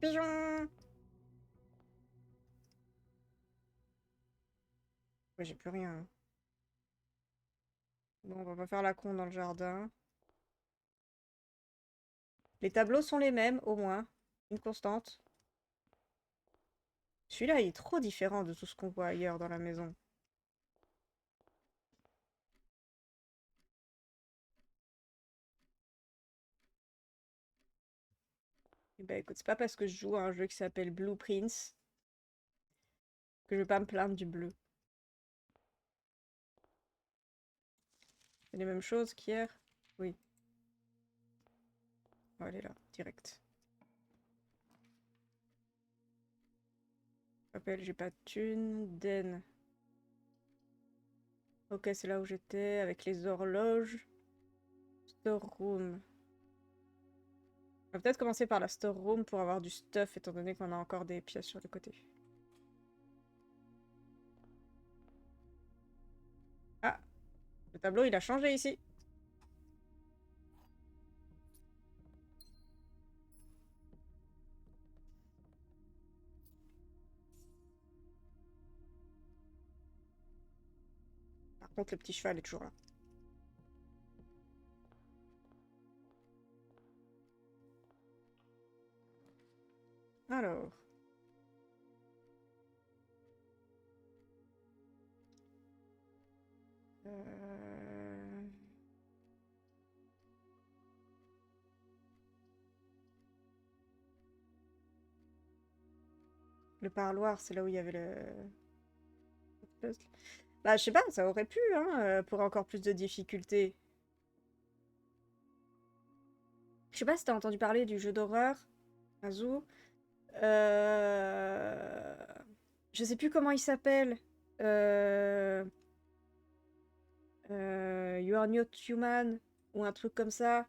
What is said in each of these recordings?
pigeons. Ouais, j'ai plus rien. Bon, on va pas faire la con dans le jardin. Les tableaux sont les mêmes, au moins. Une constante. Celui-là, il est trop différent de tout ce qu'on voit ailleurs dans la maison. Eh ben écoute, c'est pas parce que je joue à un jeu qui s'appelle Blueprints que je vais pas me plaindre du bleu. C'est les mêmes choses qu'hier? Oui. Oh, elle est là, direct. Rappel, j'ai pas de thune. Den. Ok, c'est là où j'étais, avec les horloges. Storeroom. On va peut-être commencer par la storeroom pour avoir du stuff, étant donné qu'on a encore des pièces sur le côté. Ah! Le tableau, il a changé ici. Par contre, le petit cheval est toujours là. Alors... Euh... Le parloir, c'est là où il y avait le... puzzle. Bah, je sais pas, ça aurait pu, hein, pour encore plus de difficultés. Je sais pas si t'as entendu parler du jeu d'horreur, Azul. Euh... Je sais plus comment il s'appelle. Euh... You Are Not Human, ou un truc comme ça.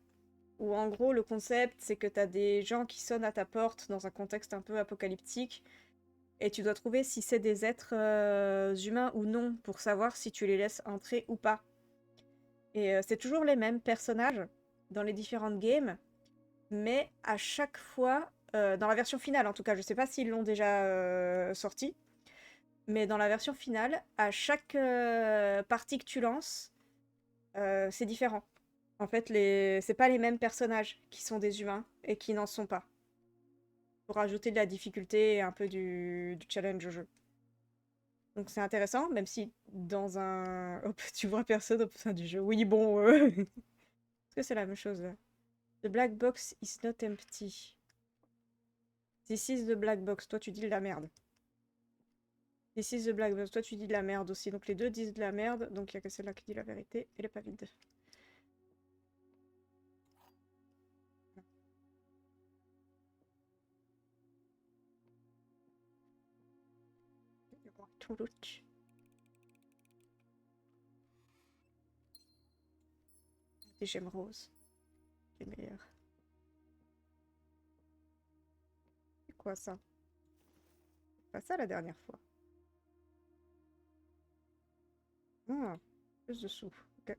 Où en gros, le concept, c'est que t'as des gens qui sonnent à ta porte dans un contexte un peu apocalyptique. Et tu dois trouver si c'est des êtres humains ou non, pour savoir si tu les laisses entrer ou pas. Et c'est toujours les mêmes personnages dans les différentes games, mais à chaque fois, dans la version finale en tout cas, je sais pas s'ils l'ont déjà sorti, mais dans la version finale, à chaque partie que tu lances, c'est différent. En fait, c'est pas les mêmes personnages qui sont des humains et qui n'en sont pas. Pour ajouter de la difficulté et un peu du challenge au jeu. Donc c'est intéressant, même si dans un... Hop, tu vois personne au sein du jeu. Oui, bon... Est-ce que c'est la même chose là? The black box is not empty. This is the black box. Toi, tu dis de la merde. This is the black box. Toi, tu dis de la merde aussi. Donc les deux disent de la merde. Donc il n'y a que celle-là qui dit la vérité. Elle est pas vide. Tout loot. Des gemmes roses. Les meilleures. C'est quoi ça? C'est pas ça la dernière fois. Ah, plus de sous. Ok.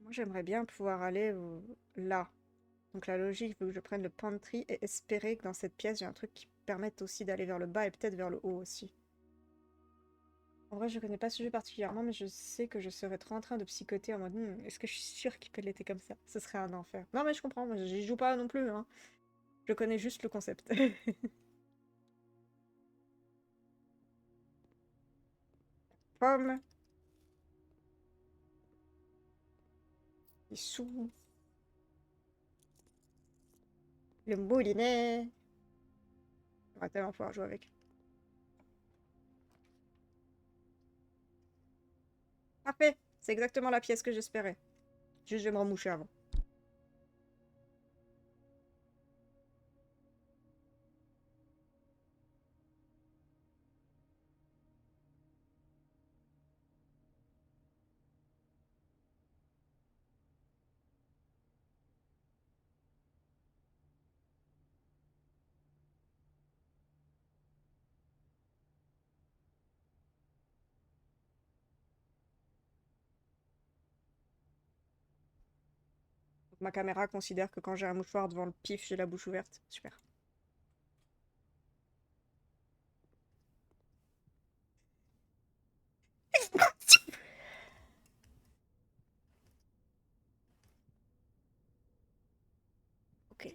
Moi, j'aimerais bien pouvoir aller là. Donc la logique veut que je prenne le pantry et espérer que dans cette pièce, j'ai un truc qui permette aussi d'aller vers le bas et peut-être vers le haut aussi. En vrai, je connais pas ce jeu particulièrement, mais je sais que je serais trop en train de psychoter en mode est-ce que je suis sûre qu'il peut l'être comme ça? Ce serait un enfer. Non, mais je comprends, moi j'y joue pas non plus, hein. Je connais juste le concept. Pomme, les sous, le moulinet. On va tellement pouvoir jouer avec. Parfait, c'est exactement la pièce que j'espérais. Juste, je vais me remoucher avant. Ma caméra considère que quand j'ai un mouchoir devant le pif, j'ai la bouche ouverte. Super. Ok.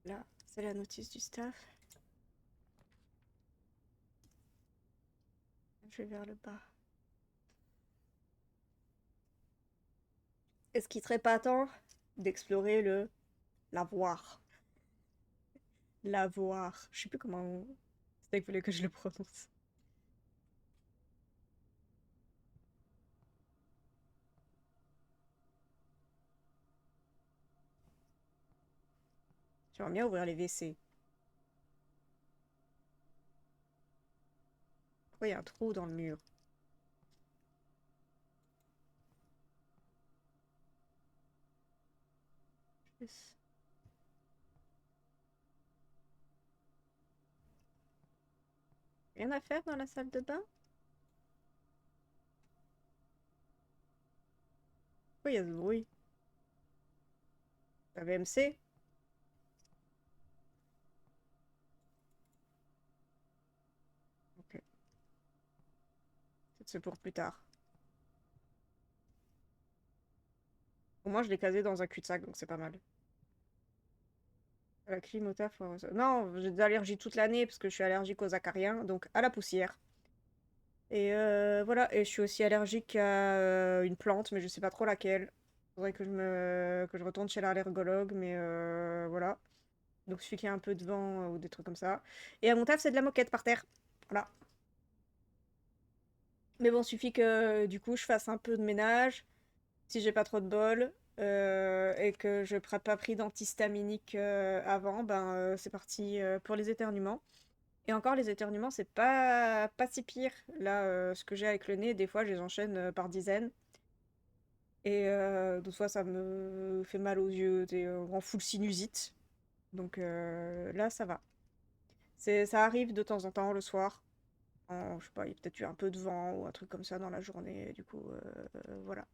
Là, c'est la notice du staff. Je vais vers le bas. Est-ce qu'il serait pas temps d'explorer le lavoir? Lavoir. Je sais plus comment c'était qu'il fallait que je le prononce. J'aimerais bien ouvrir les WC. Pourquoi il y a un trou dans le mur? Yes. Rien à faire dans la salle de bain? Pourquoi il y a ce bruit? La VMC? Ok. Peut-être c'est pour plus tard. Au moins, je l'ai casé dans un cul-de-sac, donc c'est pas mal. La clim au taf, non, j'ai des allergies toute l'année parce que je suis allergique aux acariens, donc à la poussière. Et voilà, et je suis aussi allergique à une plante, mais je sais pas trop laquelle. Faudrait que je retourne chez l'allergologue, mais voilà. Donc il suffit qu'il y ait un peu de vent ou des trucs comme ça. Et à mon taf, c'est de la moquette par terre. Voilà. Mais bon, suffit que du coup je fasse un peu de ménage, si j'ai pas trop de bol, et que je n'ai pas pris d'antihistaminique avant, ben c'est parti pour les éternuements. Et encore, les éternuements, c'est pas si pire. Là, ce que j'ai avec le nez, des fois, je les enchaîne par dizaines. Et d'autres fois, ça me fait mal aux yeux, en full sinusite. Donc là, ça va. Ça arrive de temps en temps le soir. Je sais pas, il y a peut-être eu un peu de vent ou un truc comme ça dans la journée. Du coup, voilà.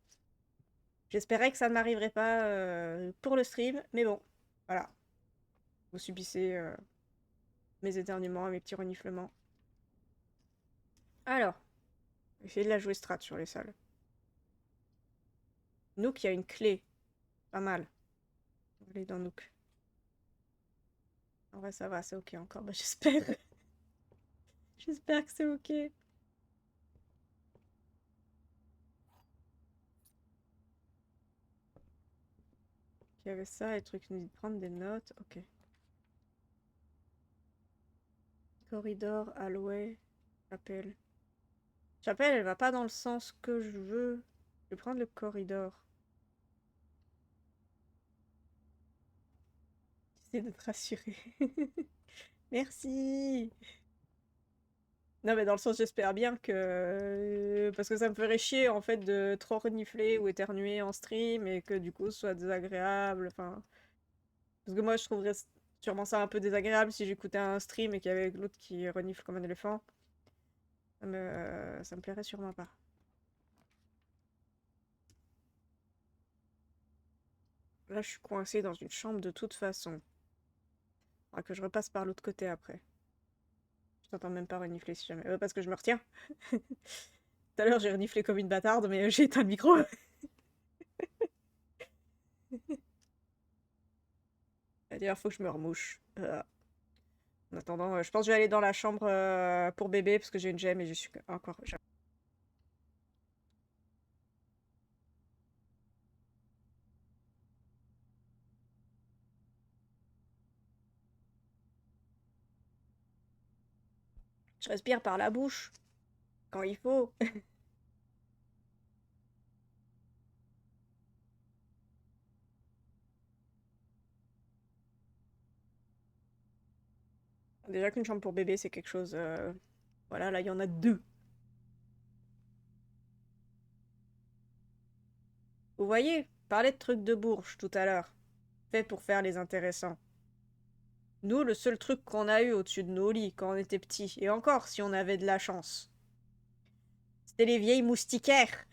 J'espérais que ça ne m'arriverait pas pour le stream, mais bon, voilà. Vous subissez mes éternuements et mes petits reniflements. Alors, essayez de la jouer strat sur les salles. Nook, il y a une clé. Pas mal. On va aller dans Nook. En vrai, ça va, c'est ok encore. Bah, j'espère. J'espère que c'est ok. Il y avait ça, les trucs nous dit de prendre des notes. Ok. Corridor, Alloué, Chapelle. Chapelle, elle va pas dans le sens que je veux. Je vais prendre le corridor. J'essaie de te rassurer. Merci. Non, mais dans le sens, j'espère bien que. Parce que ça me ferait chier, en fait, de trop renifler ou éternuer en stream et que du coup, ce soit désagréable. Enfin. Parce que moi, je trouverais sûrement ça un peu désagréable si j'écoutais un stream et qu'il y avait l'autre qui renifle comme un éléphant. Ça me plairait sûrement pas. Là, je suis coincée dans une chambre de toute façon. Faudra que je repasse par l'autre côté après. Je t'entends même pas renifler si jamais. Parce que je me retiens. Tout à l'heure, j'ai reniflé comme une bâtarde, mais j'ai éteint le micro. D'ailleurs, faut que je me remouche. En attendant, je pense que je vais aller dans la chambre pour bébé parce que j'ai une gemme et je suis encore. Je respire par la bouche quand il faut. Déjà qu'une chambre pour bébé, c'est quelque chose. Voilà, là, il y en a deux. Vous voyez, parlait de trucs de bourge tout à l'heure. Fait pour faire les intéressants. Nous, le seul truc qu'on a eu au-dessus de nos lits quand on était petits, et encore si on avait de la chance, c'était les vieilles moustiquaires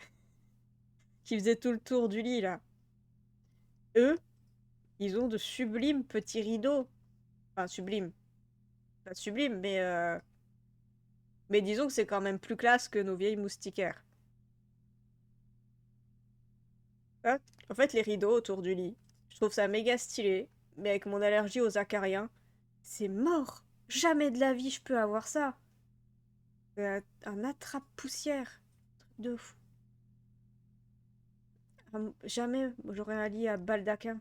qui faisaient tout le tour du lit, là. Eux, ils ont de sublimes petits rideaux. Enfin, sublimes. Pas sublimes, mais disons que c'est quand même plus classe que nos vieilles moustiquaires. Hein. En fait, les rideaux autour du lit, je trouve ça méga stylé, mais avec mon allergie aux acariens, c'est mort! Jamais de la vie je peux avoir ça! Un attrape-poussière. Truc de fou. Jamais j'aurais un lit à baldaquin.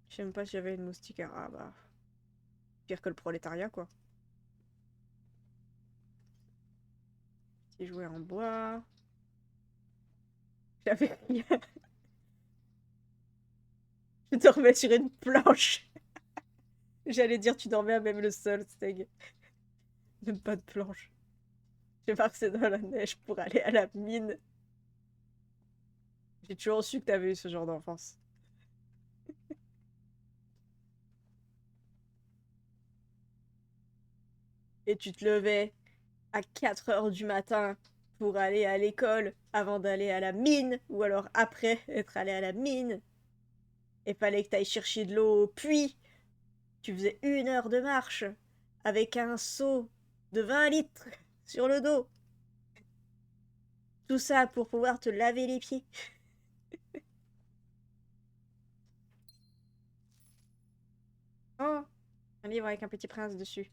Je sais même pas si j'avais une moustiquaire. Ah bah, pire que le prolétariat, quoi. Petit jouet en bois. J'avais rien. Je dormais sur une planche. J'allais dire, tu dormais à même le sol, Steg. Même pas de planche. J'ai marché dans la neige pour aller à la mine. J'ai toujours su que t'avais eu ce genre d'enfance. Et tu te levais à 4 heures du matin pour aller à l'école avant d'aller à la mine, ou alors après être allé à la mine. Et fallait que t'ailles chercher de l'eau au puits. Tu faisais 1 heure de marche avec un seau de 20 litres sur le dos. Tout ça pour pouvoir te laver les pieds. Oh, un livre avec un petit prince dessus.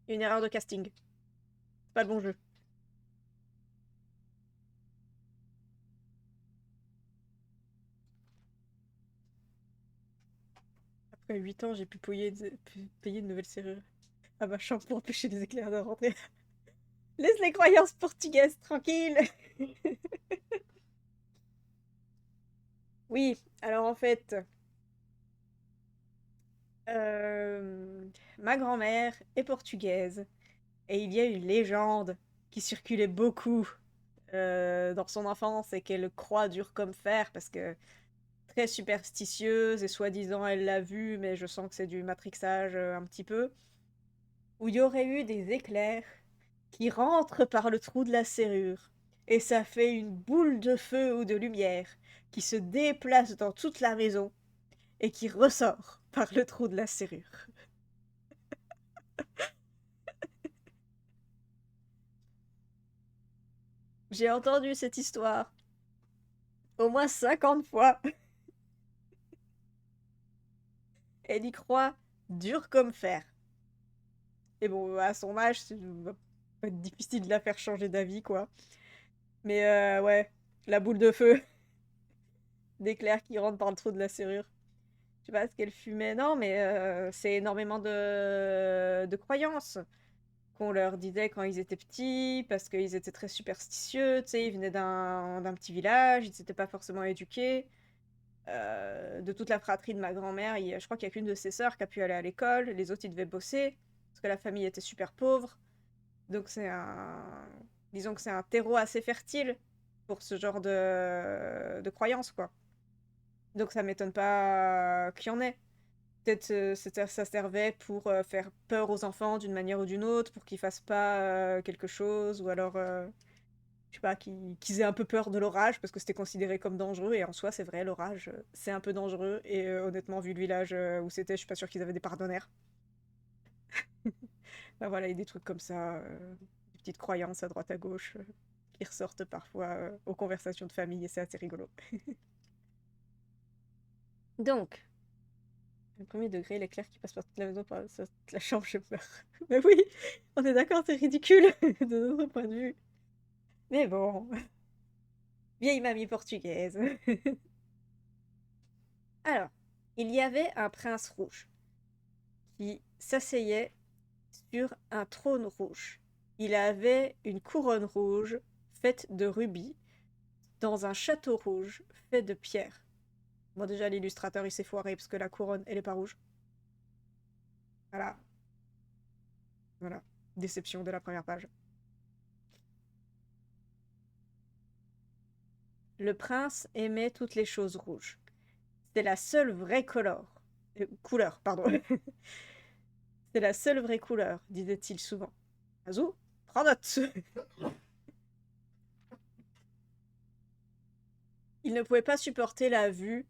Une erreur de casting. C'est pas le bon jeu. Après 8 ans, j'ai pu payer une nouvelle serrure à ma chambre pour empêcher les éclairs de rentrer. Laisse les croyances portugaises tranquilles. Oui, alors en fait, ma grand-mère est portugaise et il y a une légende qui circulait beaucoup dans son enfance et qu'elle croit dur comme fer parce que très superstitieuse et soi-disant elle l'a vu, mais je sens que c'est du matrixage un petit peu, où il y aurait eu des éclairs qui rentrent par le trou de la serrure et ça fait une boule de feu ou de lumière qui se déplace dans toute la maison et qui ressort par le trou de la serrure. J'ai entendu cette histoire au moins 50 fois. Elle y croit dur comme fer. Et bon, à son âge, ça va pas être difficile de la faire changer d'avis, quoi. Mais ouais, la boule de feu, d'éclair qui rentre par le trou de la serrure. Je sais pas ce qu'elle fumait, non, mais c'est énormément de croyances qu'on leur disait quand ils étaient petits, parce qu'ils étaient très superstitieux, tu sais, ils venaient d'un petit village, ils n'étaient pas forcément éduqués. De toute la fratrie de ma grand-mère, je crois qu'il y a qu'une de ses sœurs qui a pu aller à l'école, les autres ils devaient bosser, parce que la famille était super pauvre. Donc c'est un... Disons que c'est un terreau assez fertile pour ce genre de croyances, quoi. Donc ça m'étonne pas qu'il y en ait. Peut-être ça servait pour faire peur aux enfants d'une manière ou d'une autre, pour qu'ils fassent pas quelque chose, ou alors, je sais pas, qu'ils aient un peu peur de l'orage, parce que c'était considéré comme dangereux, et en soi, c'est vrai, l'orage, c'est un peu dangereux, et honnêtement, vu le village où c'était, je suis pas sûre qu'ils avaient des pardonnaires. Bah voilà, il y a des trucs comme ça, des petites croyances à droite à gauche, qui ressortent parfois aux conversations de famille, et c'est assez rigolo. Donc, le premier degré, l'éclair qui passe par toute la maison, par toute la chambre, je meurs. Mais oui, on est d'accord, c'est ridicule de notre point de vue. Mais bon, vieille mamie portugaise. Alors, il y avait un prince rouge qui s'asseyait sur un trône rouge. Il avait une couronne rouge faite de rubis dans un château rouge fait de pierre. Bon, déjà, l'illustrateur, il s'est foiré parce que la couronne, elle est pas rouge. Voilà. Voilà. Déception de la première page. Le prince aimait toutes les choses rouges. C'est la seule vraie couleur, pardon. C'est la seule vraie couleur, disait-il souvent. Azou, prends note. Il ne pouvait pas supporter la vue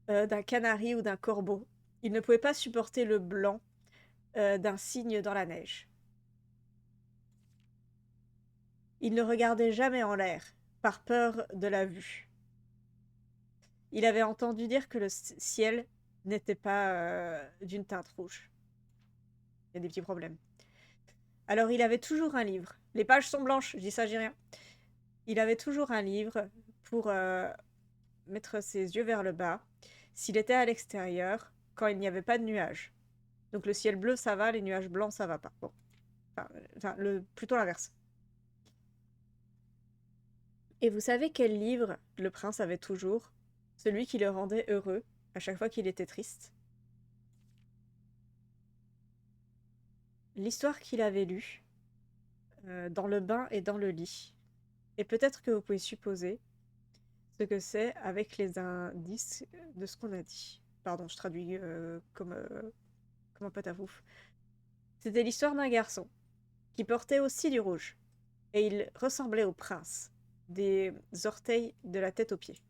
d'un canari ou d'un corbeau. Il ne pouvait pas supporter le blanc d'un cygne dans la neige. Il ne regardait jamais en l'air, par peur de la vue. Il avait entendu dire que le ciel n'était pas d'une teinte rouge. Il y a des petits problèmes. Alors il avait toujours un livre. Les pages sont blanches, je dis ça, j'ai rien. Il avait toujours un livre pour mettre ses yeux vers le bas, s'il était à l'extérieur, quand il n'y avait pas de nuages. Donc le ciel bleu, ça va, les nuages blancs, ça va pas. Bon. Enfin, plutôt l'inverse. Et vous savez quel livre le prince avait toujours? Celui qui le rendait heureux à chaque fois qu'il était triste. L'histoire qu'il avait lue dans le bain et dans le lit. Et peut-être que vous pouvez supposer ce que c'est avec les indices de ce qu'on a dit. Pardon, je traduis comme un pote à fouf. C'était l'histoire d'un garçon qui portait aussi du rouge. Et il ressemblait au prince, des orteils de la tête aux pieds.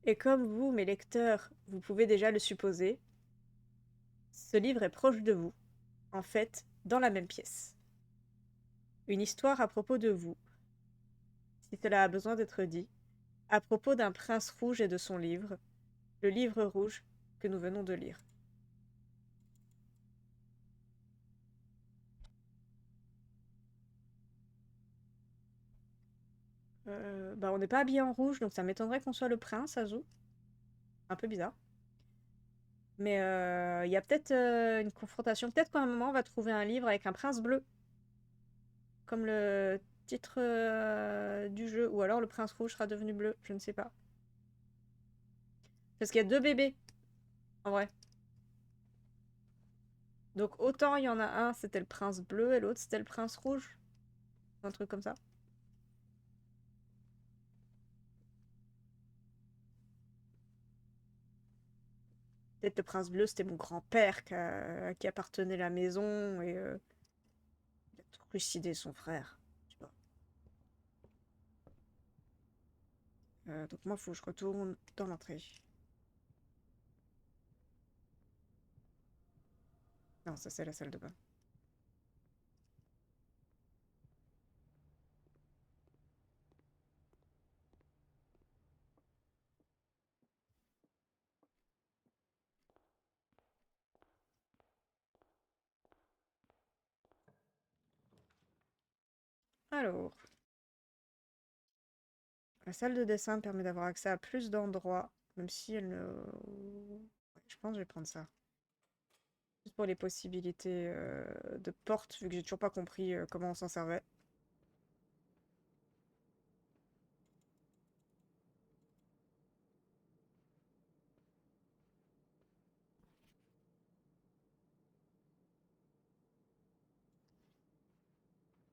Et comme vous, mes lecteurs, vous pouvez déjà le supposer, ce livre est proche de vous, en fait, dans la même pièce. Une histoire à propos de vous, si cela a besoin d'être dit, à propos d'un prince rouge et de son livre, le livre rouge que nous venons de lire. On n'est pas habillé en rouge, donc ça m'étonnerait qu'on soit le prince, Azou. Un peu bizarre. Mais il y a peut-être une confrontation. Peut-être qu'à un moment, on va trouver un livre avec un prince bleu. Comme le titre du jeu. Ou alors le prince rouge sera devenu bleu. Je ne sais pas. Parce qu'il y a deux bébés. En vrai. Donc autant il y en a un, c'était le prince bleu. Et l'autre, c'était le prince rouge. Un truc comme ça. Peut-être le prince bleu, c'était mon grand-père qui appartenait à la maison. Et il a trucidé son frère. Je sais pas. Donc moi, il faut que je retourne dans l'entrée. Non, ça c'est la salle de bain. Alors, la salle de dessin permet d'avoir accès à plus d'endroits, même si elle ne... Ouais, je pense que je vais prendre ça. Juste pour les possibilités de porte, vu que j'ai toujours pas compris comment on s'en servait.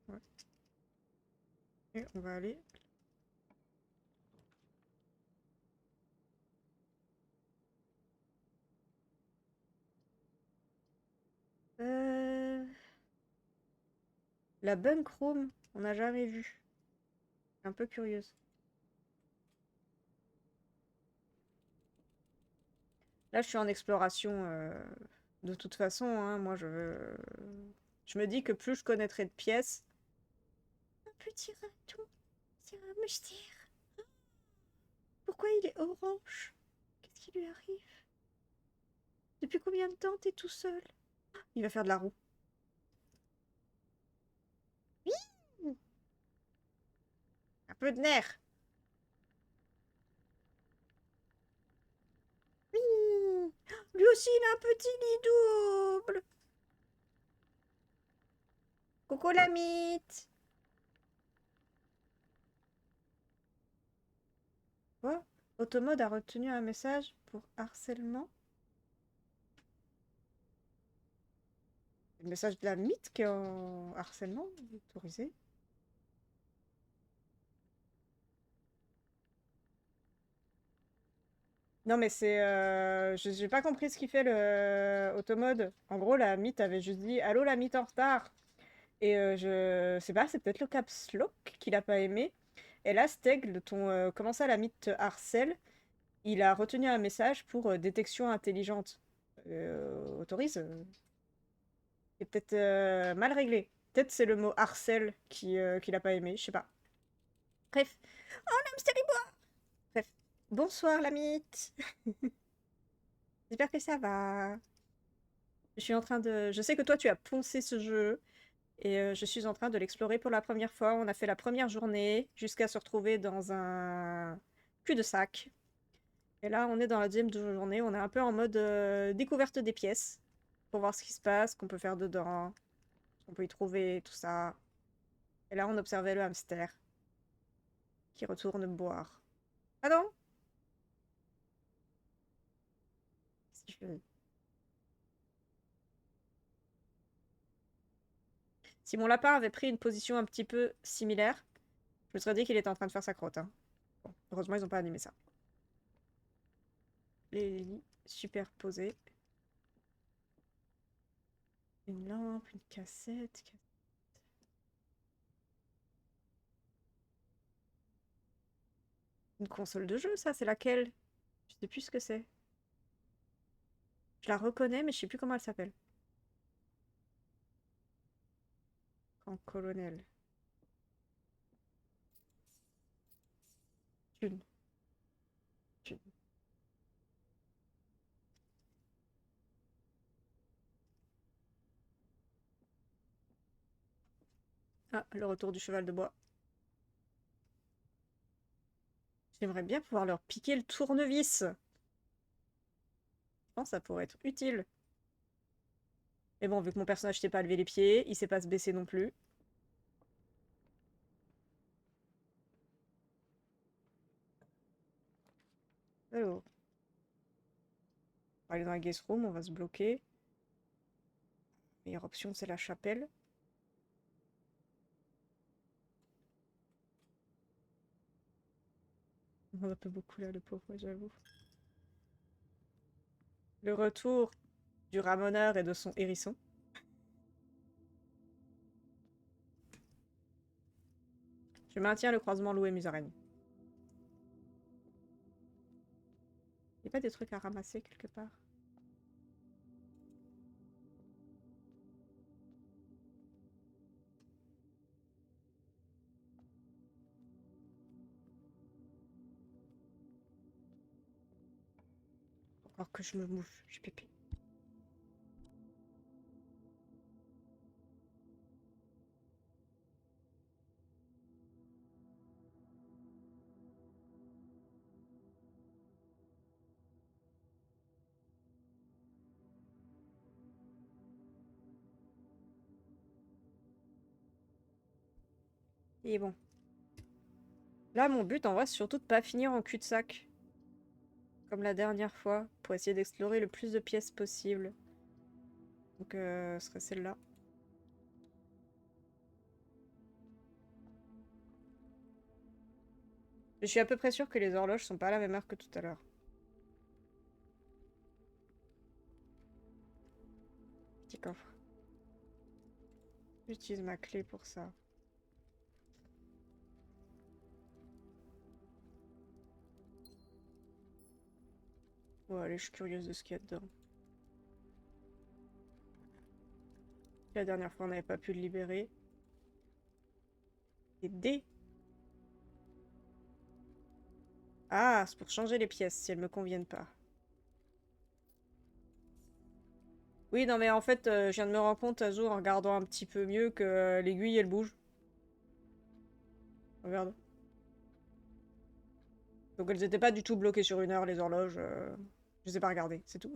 Ouais. Et on va aller... Euh... La bunk room, on n'a jamais vu. Un peu curieuse. Là, je suis en exploration de toute façon, hein. Moi, je me dis que plus je connaîtrai de pièces... Un petit raton, c'est un mystère. Pourquoi il est orange? Qu'est-ce qui lui arrive? Depuis combien de temps t'es tout seul? Il va faire de la roue. Oui, un peu de nerfs. Oui. Lui aussi, il a un petit lit double. Coucou la mythe. Quoi? Automode a retenu un message pour harcèlement. Le message de la mythe qui est en harcèlement autorisé. Non mais c'est... j'ai pas compris ce qu'il fait le automode. En gros, la mythe avait juste dit «Allô la mythe en retard». Et je sais pas, c'est peut-être le caps lock qu'il a pas aimé. Et là, Steg, comment ça, la mythe te harcèle, il a retenu un message pour détection intelligente. Autorise. C'est peut-être mal réglé. Peut-être c'est le mot harcèle qu'il a pas aimé, je sais pas. Bref. Oh, l'hamster il boit. Bref. Bonsoir, la mythe. J'espère que ça va. Je suis en train de... Je sais que toi, tu as poncé ce jeu. Et je suis en train de l'explorer pour la première fois. On a fait la première journée jusqu'à se retrouver dans un cul-de-sac. Et là, on est dans la deuxième journée. On est un peu en mode découverte des pièces. Pour voir ce qui se passe, ce qu'on peut faire dedans, ce qu'on peut y trouver, tout ça. Et là, on observait le hamster qui retourne boire. Ah non? Si je- Si mon lapin avait pris une position un petit peu similaire, je me serais dit qu'il était en train de faire sa crotte, hein. Bon, heureusement, ils n'ont pas animé ça. Les lits superposés. Une lampe, une cassette. Une console de jeu, ça, c'est laquelle? Je sais plus ce que c'est. Je la reconnais, mais je sais plus comment elle s'appelle. En colonel. Thune. Thune. Ah, le retour du cheval de bois. J'aimerais bien pouvoir leur piquer le tournevis. Je pense que ça pourrait être utile. Mais bon, vu que mon personnage sait pas lever les pieds, il sait pas se baisser non plus. Alors, on va aller dans la guest room, on va se bloquer. Meilleure option, c'est la chapelle. On va pas beaucoup là, le pauvre, j'avoue. Le retour du ramoneur et de son hérisson. Je maintiens le croisement loué-musaraigne. Il a pas des trucs à ramasser quelque part? Encore que je me mouche, j'ai pipi. Et bon. Là, mon but, en vrai, c'est surtout de pas finir en cul-de-sac. Comme la dernière fois, pour essayer d'explorer le plus de pièces possible. Donc, ce serait celle-là. Je suis à peu près sûre que les horloges sont pas à la même heure que tout à l'heure. Petit coffre. J'utilise ma clé pour ça. Bon, allez, je suis curieuse de ce qu'il y a dedans. La dernière fois, on n'avait pas pu le libérer. Des dés. Ah, c'est pour changer les pièces si elles me conviennent pas. Oui, non, mais en fait, je viens de me rendre compte, Azur, en regardant un petit peu mieux, que l'aiguille, elle bouge. Regarde. Donc elles étaient pas du tout bloquées sur une heure, les horloges. Je les ai pas regardées, c'est tout.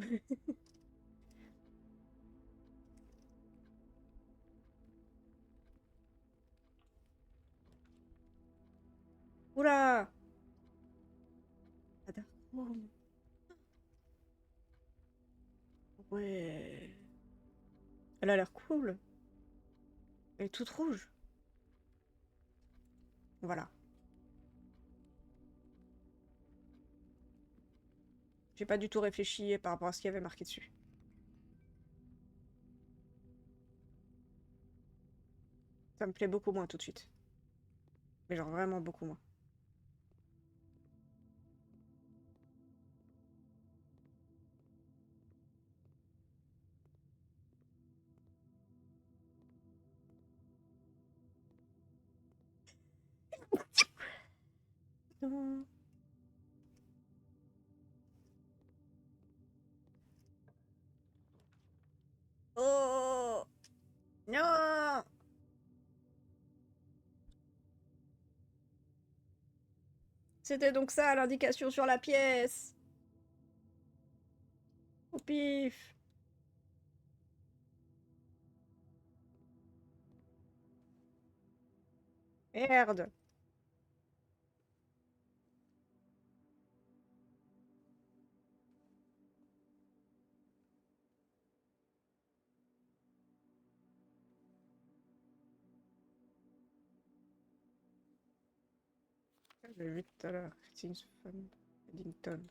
Oula! Ah, d'accord. Ouais. Elle a l'air cool. Elle est toute rouge. Voilà. J'ai pas du tout réfléchi par rapport à ce qu'il y avait marqué dessus. Ça me plaît beaucoup moins tout de suite. Mais genre vraiment beaucoup moins. Non. Oh non! C'était donc ça l'indication sur la pièce. Au pif. Merde. J'ai vu tout à l'heure. Christine Van Eddington.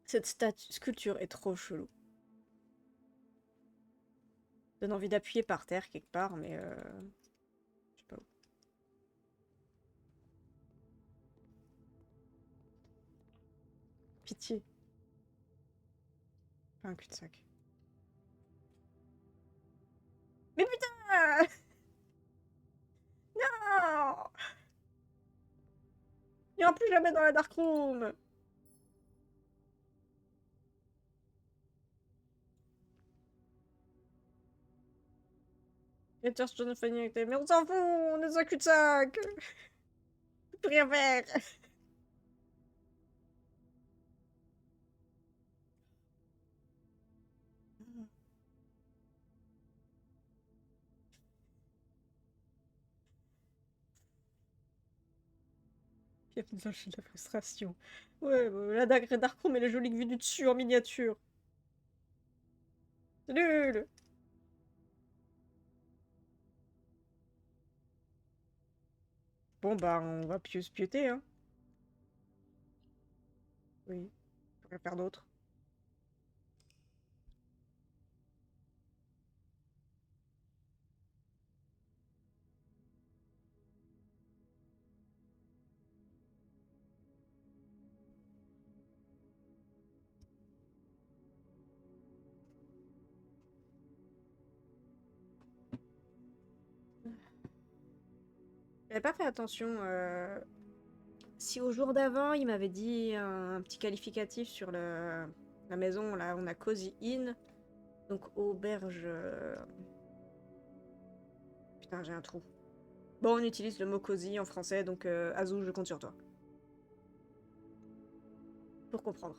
Cette sculpture est trop chelou. Donne envie d'appuyer par terre quelque part, mais je sais pas où. Pitié. Pas un cul-de-sac. Mais putain! Non! Il n'y plus jamais dans la dark room! Peter Jonathan, mais on s'en fout! On est dans un cul-de-sac! On peut rien faire! Bienvenue dans le jeu de la frustration. Ouais, la dague Dark Room et la jolie vue du dessus en miniature. C'est nul! Bon bah on va se pioter, hein. Oui, on peut rien faire d'autre. J'avais pas fait attention. Si au jour d'avant, il m'avait dit un petit qualificatif sur la maison, là, on a Cozy Inn. Donc auberge. Putain, j'ai un trou. Bon, on utilise le mot cosy en français, donc Azou, je compte sur toi. Pour comprendre.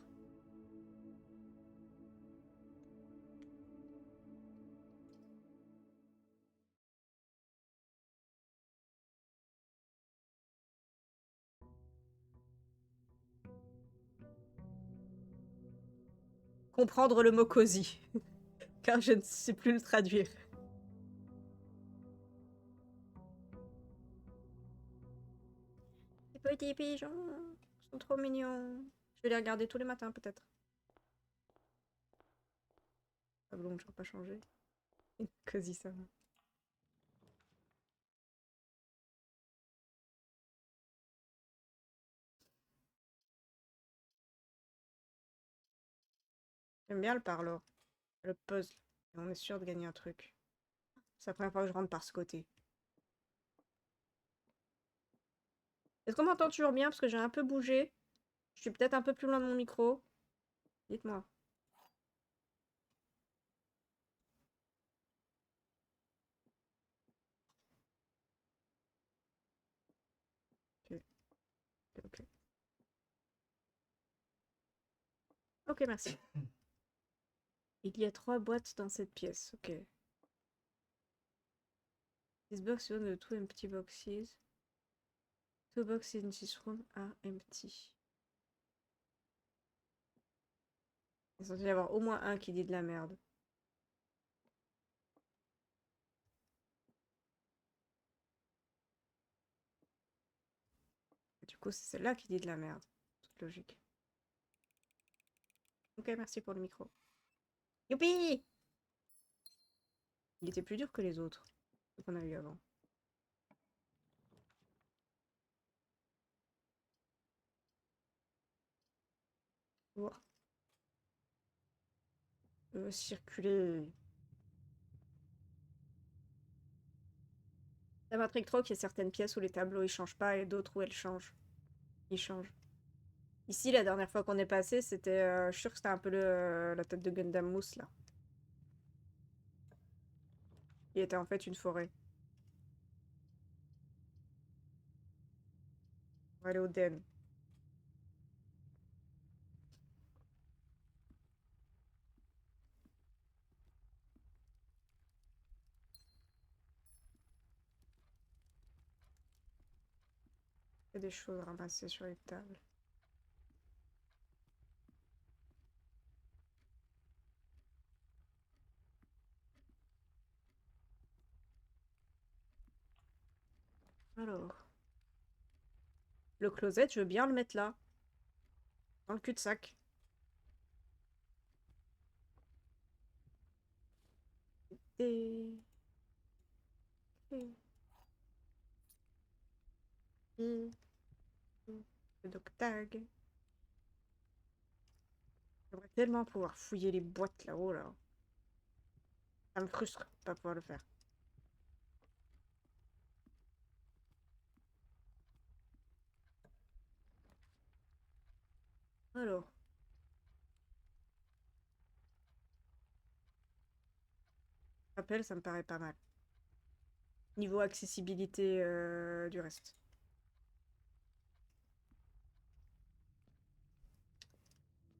Comprendre le mot cosy. Car je ne sais plus le traduire. Les petits pigeons sont trop mignons. Je vais les regarder tous les matins, peut-être. Ah bon, je vais pas changer. Cosy, ça va. J'aime bien le parloir. Le puzzle. Et on est sûr de gagner un truc. C'est la première fois que je rentre par ce côté. Est-ce qu'on m'entend toujours bien? Parce que j'ai un peu bougé. Je suis peut-être un peu plus loin de mon micro. Dites-moi. Ok, ok. Ok, merci. Il y a 3 boîtes dans cette pièce. Ok. This box is one of the 2 empty boxes. 2 boxes in this room are empty. Il est censé y avoir au moins un qui dit de la merde. Du coup, c'est celle-là qui dit de la merde. Toute logique. Ok, merci pour le micro. Youpi! Il était plus dur que les autres qu'on a eu avant. Oh. Circuler. Ça m'intrigue trop qu'il y ait certaines pièces où les tableaux ils changent pas et d'autres où elles changent. Ils changent. Ici, la dernière fois qu'on est passé, c'était. Je suis sûre que c'était un peu la tête de Gundam Mousse là. Il était en fait une forêt. On va aller au Den. Il y a des choses ramassées sur les tables. Alors. Le closet, je veux bien le mettre là. Dans le cul-de-sac. Et... Le dog-tag. J'aimerais tellement pouvoir fouiller les boîtes là-haut, là. Ça me frustre de pas pouvoir le faire. Alors. Rappel, ça me paraît pas mal. Niveau accessibilité du reste.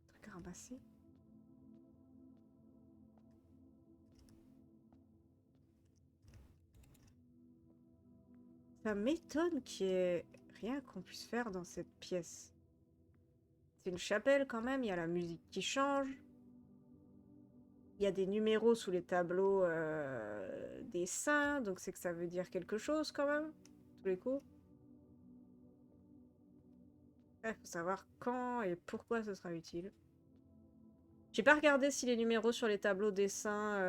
Truc à ramasser. Ça m'étonne qu'il y ait rien qu'on puisse faire dans cette pièce. C'est une chapelle quand même, il y a la musique qui change. Il y a des numéros sous les tableaux des saints, donc c'est que ça veut dire quelque chose quand même, tous les coups. Il faut savoir quand et pourquoi ce sera utile. J'ai pas regardé si les numéros sur les tableaux des saints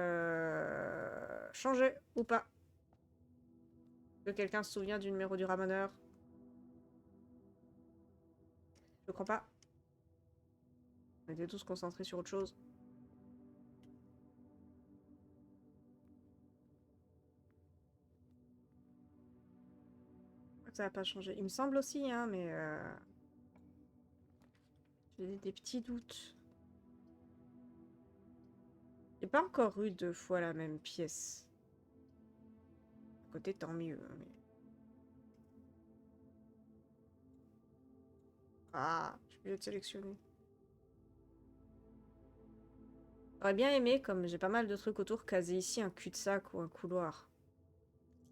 changeaient ou pas. Est-ce que quelqu'un se souvient du numéro du ramoneur? Je crois pas. On était tous concentrés sur autre chose. Ça va pas changer. Il me semble aussi, hein, mais j'ai des petits doutes. J'ai pas encore eu 2 fois la même pièce. À côté, tant mieux. Mais... Ah, je suis obligée de sélectionner. J'aurais bien aimé, comme j'ai pas mal de trucs autour, caser ici un cul-de-sac ou un couloir.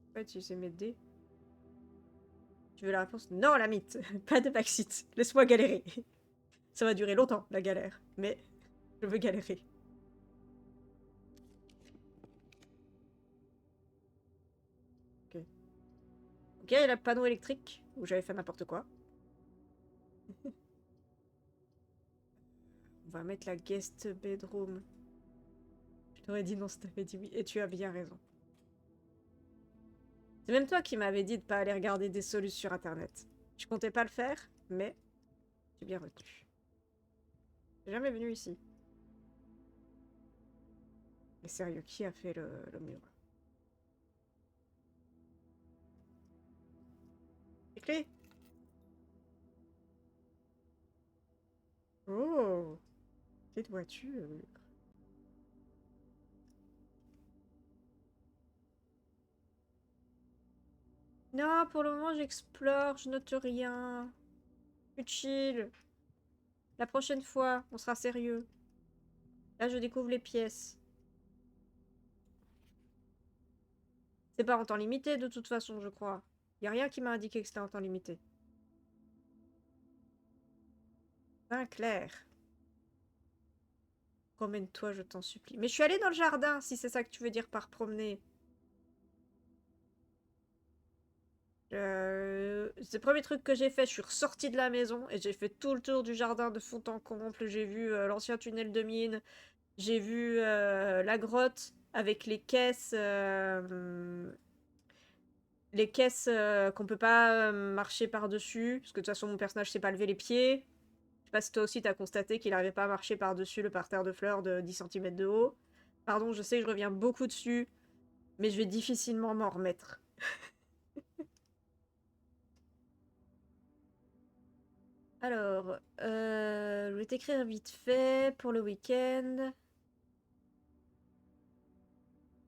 En fait, utiliser mes dés. Tu veux la réponse? Non, la mythe. Pas de backseat. Laisse-moi galérer. Ça va durer longtemps, la galère. Mais je veux galérer. Ok. Ok, il y a le panneau électrique, où j'avais fait n'importe quoi. On va mettre la guest bedroom. Je t'aurais dit non si t'avais dit oui. Et tu as bien raison. C'est même toi qui m'avais dit de pas aller regarder des solutions sur internet. Je comptais pas le faire, mais j'ai bien retenu. J'ai jamais venu ici. Mais sérieux, qui a fait le mur? Les clés? Oh! Petite voiture. Non, pour le moment, j'explore, je note rien. Plus chill. La prochaine fois, on sera sérieux. Là, je découvre les pièces. C'est pas en temps limité, de toute façon, je crois. Y a rien qui m'a indiqué que c'était en temps limité. Ben clair. Promène-toi, je t'en supplie. Mais je suis allée dans le jardin, si c'est ça que tu veux dire par promener. C'est le premier truc que j'ai fait. Je suis ressortie de la maison et j'ai fait tout le tour du jardin de fond en comble. J'ai vu l'ancien tunnel de mine. J'ai vu la grotte avec les caisses qu'on peut pas marcher par-dessus. Parce que de toute façon, mon personnage sait pas lever les pieds. Je sais pas si toi aussi t'as constaté qu'il n'arrivait pas à marcher par-dessus le parterre de fleurs de 10 cm de haut. Pardon, je sais que je reviens beaucoup dessus, mais je vais difficilement m'en remettre. Alors, je vais t'écrire vite fait pour le week-end.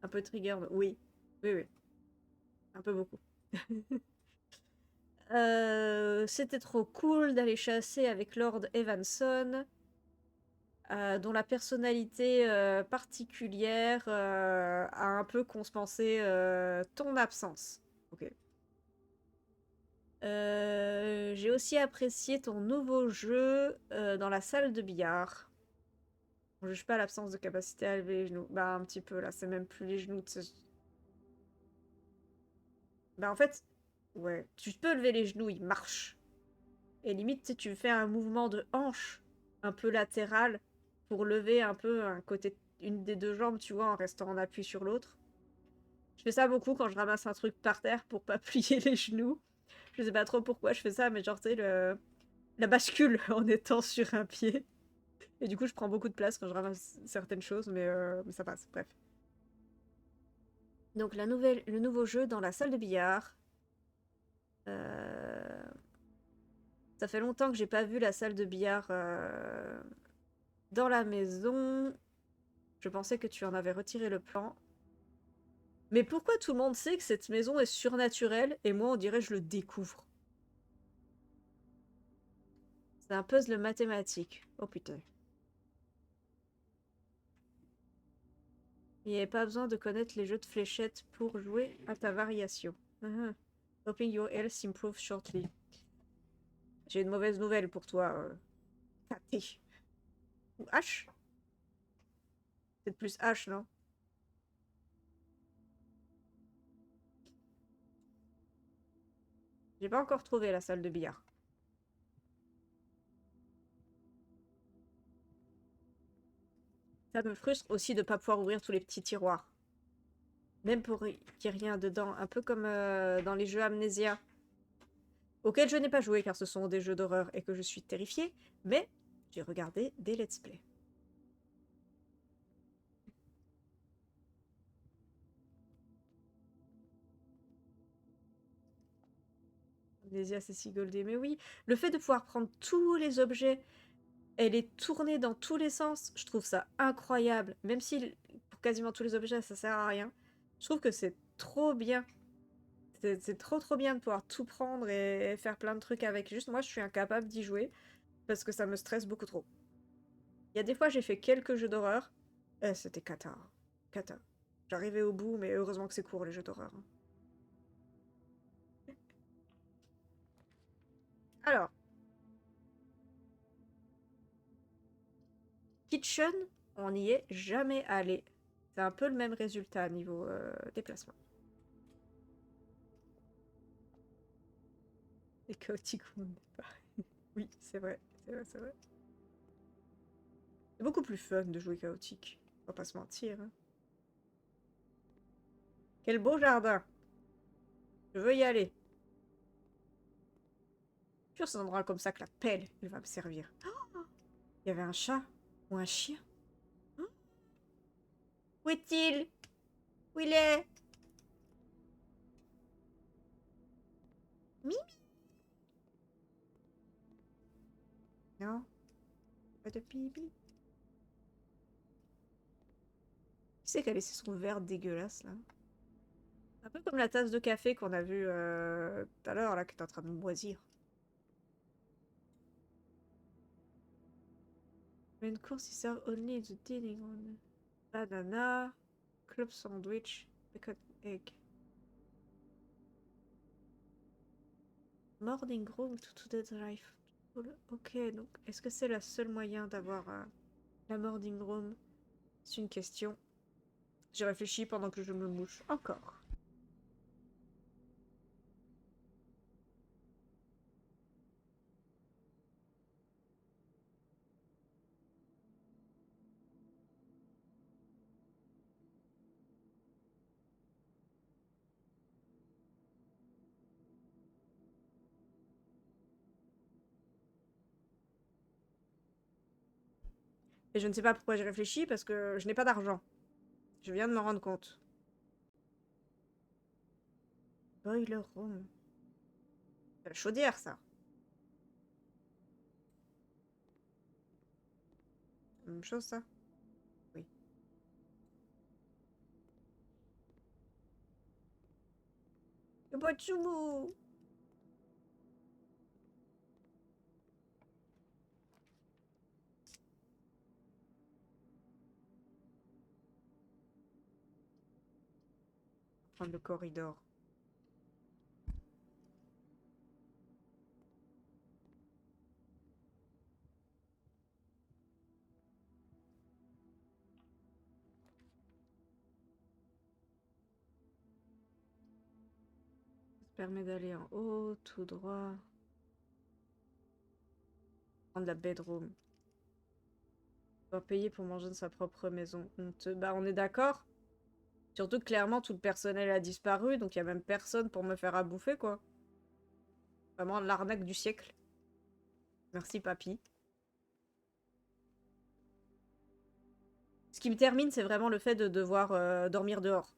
Un peu trigger, oui. Oui, oui. Un peu beaucoup. C'était trop cool d'aller chasser avec Lord Evanson, dont la personnalité particulière a un peu compensé ton absence. Ok. J'ai aussi apprécié ton nouveau jeu dans la salle de billard. On juge pas l'absence de capacité à lever les genoux. Bah un petit peu là, c'est même plus les genoux. Bah en fait, ouais, tu peux lever les genoux, ils marchent. Et limite, tu fais un mouvement de hanche un peu latéral pour lever un peu un côté, une des deux jambes, tu vois, en restant en appui sur l'autre. Je fais ça beaucoup quand je ramasse un truc par terre pour pas plier les genoux. Je sais pas trop pourquoi je fais ça, mais genre, tu sais, la bascule en étant sur un pied. Et du coup, je prends beaucoup de place quand je ramasse certaines choses, mais ça passe, bref. Donc, le nouveau jeu dans la salle de billard. Euh, Ça fait longtemps que j'ai pas vu la salle de billard dans la maison. Je pensais que tu en avais retiré le plan. Mais pourquoi tout le monde sait que cette maison est surnaturelle et moi on dirait que je le découvre? C'est un puzzle mathématique. Oh putain. Il n'y avait pas besoin de connaître les jeux de fléchettes pour jouer à ta variation. Hoping your health improves shortly. J'ai une mauvaise nouvelle pour toi. T. Ou H? Peut-être plus H, non? J'ai pas encore trouvé la salle de billard. Ça me frustre aussi de pas pouvoir ouvrir tous les petits tiroirs. Même pour qu'il n'y ait rien dedans. Un peu comme dans les jeux Amnesia, auxquels je n'ai pas joué car ce sont des jeux d'horreur et que je suis terrifiée, mais j'ai regardé des let's play. Amnesia, c'est si goldé. Mais oui, le fait de pouvoir prendre tous les objets et les tourner dans tous les sens, je trouve ça incroyable. Même si pour quasiment tous les objets, ça sert à rien. Je trouve que c'est trop bien. C'est trop trop bien de pouvoir tout prendre et faire plein de trucs avec. Juste moi, je suis incapable d'y jouer parce que ça me stresse beaucoup trop. Il y a des fois, j'ai fait quelques jeux d'horreur. C'était cata. Cata. J'arrivais au bout, mais heureusement que c'est court, les jeux d'horreur. Alors, Kitchen, on n'y est jamais allé. C'est un peu le même résultat niveau déplacement. Et chaotique ou pas. Oui, c'est vrai, c'est vrai, c'est vrai. C'est beaucoup plus fun de jouer chaotique. On va pas se mentir. Hein. Quel beau jardin. Je veux y aller. Je suis sûr que c'est un endroit comme ça que la pelle, il va me servir. Il y avait un chat ou un chien. Hein. Où est-il? Où il est? Mimi? Non, pas de pipi. Qui c'est qui a laissé son verre dégueulasse là? Un peu comme la tasse de café qu'on a vue tout à l'heure là, qui est en train de moisir. Main course is served only the dining on banana, club sandwich, bacon egg. Morning room to today's life. Ok, donc est-ce que c'est le seul moyen d'avoir la morning room? C'est une question. J'ai réfléchi pendant que je me mouche encore. Et je ne sais pas pourquoi j'ai réfléchi parce que je n'ai pas d'argent. Je viens de me rendre compte. Boiler room. C'est la chaudière, ça. la même chose, ça? Oui. Le bois de Choumo! Prendre le corridor. Ça permet d'aller en haut, tout droit. Prendre la bedroom. On va payer pour manger dans sa propre maison. Bah, on est d'accord? Surtout que clairement, tout le personnel a disparu, donc il y a même personne pour me faire à bouffer, quoi. Vraiment l'arnaque du siècle. Merci, papy. Ce qui me termine, c'est vraiment le fait de devoir dormir dehors.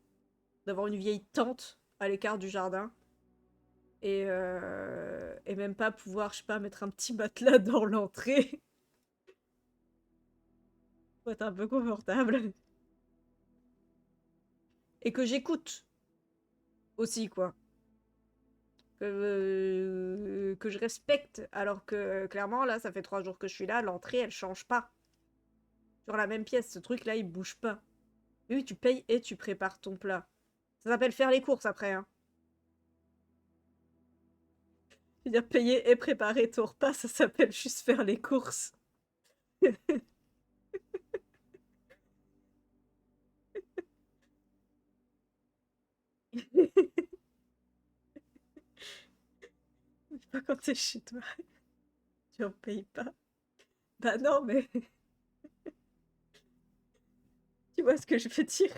D'avoir une vieille tente à l'écart du jardin. Et même pas pouvoir, je sais pas, mettre un petit matelas dans l'entrée. Pour être un peu confortable. Et que j'écoute. Aussi, quoi. Que je respecte. Alors que, clairement, là, ça fait 3 jours que je suis là, l'entrée, elle change pas. Sur la même pièce, ce truc-là, il bouge pas. Oui, tu payes et tu prépares ton plat. Ça s'appelle faire les courses après, hein. Je veux dire, payer et préparer ton repas, ça s'appelle juste faire les courses. Pas quand t'es chez toi. Tu en payes pas. Bah non, mais tu vois ce que je veux dire.